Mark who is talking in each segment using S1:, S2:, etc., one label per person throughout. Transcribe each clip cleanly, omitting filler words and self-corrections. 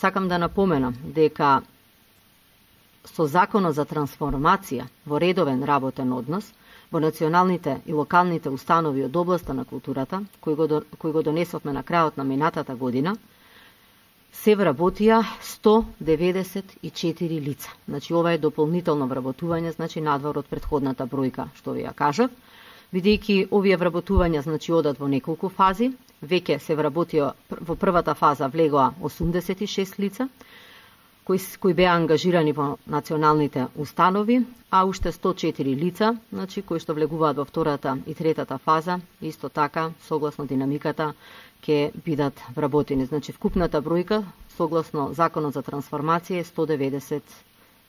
S1: сакам да напоменам дека со Законот за трансформација во редовен работен однос во националните и локалните установи од областа на културата, кој го донесовме на крајот на минатата година, се вработија 194 лица. Значи, ова е дополнително вработување, значи надвор од претходната бројка, што ви ја кажав. Бидејќи овие вработувања, значи, одат во неколку фази, веќе се вработија во првата фаза влегоа 86 лица, кои беа ангажирани во националните установи, а уште 104 лица, значи, кои што влегуваат во втората и третата фаза, исто така, согласно динамиката, ќе бидат вработени. Значи, вкупната бројка, согласно Законот за трансформација, е 190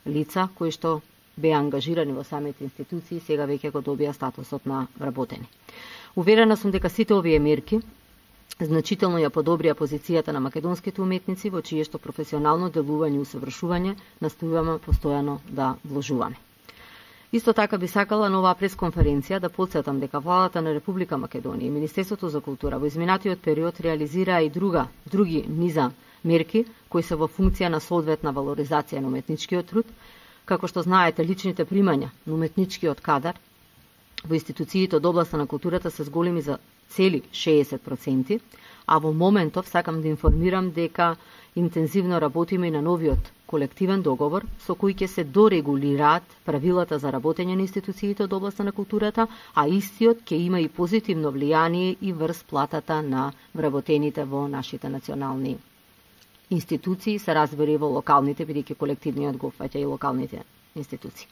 S1: лица, кои што беа ангажирани во самите институции, сега веќе го добија статусот на вработени. Уверена сум дека сите овие мерки значително ја подобрија позицијата на македонските уметници, во чие што професионално делување и усовршување настојуваме постојано да вложуваме. Исто така би сакала на оваа пресконференција да потсетам дека владата на Република Македонија и Министерството за култура во изминатиот период реализираа и други низа мерки кои се во функција на соодветна валоризација на уметничкиот труд. Како што знаете, личните примања на уметничкиот кадар во институциите од областа на културата се зголеми за цели 60%, а во моментов сакам да информирам дека интензивно работиме и на новиот колективен договор со кој ќе се дорегулираат правилата за работење на институциите од областа на културата, а истиот ќе има и позитивно влијание и врз платата на вработените во нашите национални институции, се разбери во локалните, бидејќи колективниот го опфаќа и локалните институции.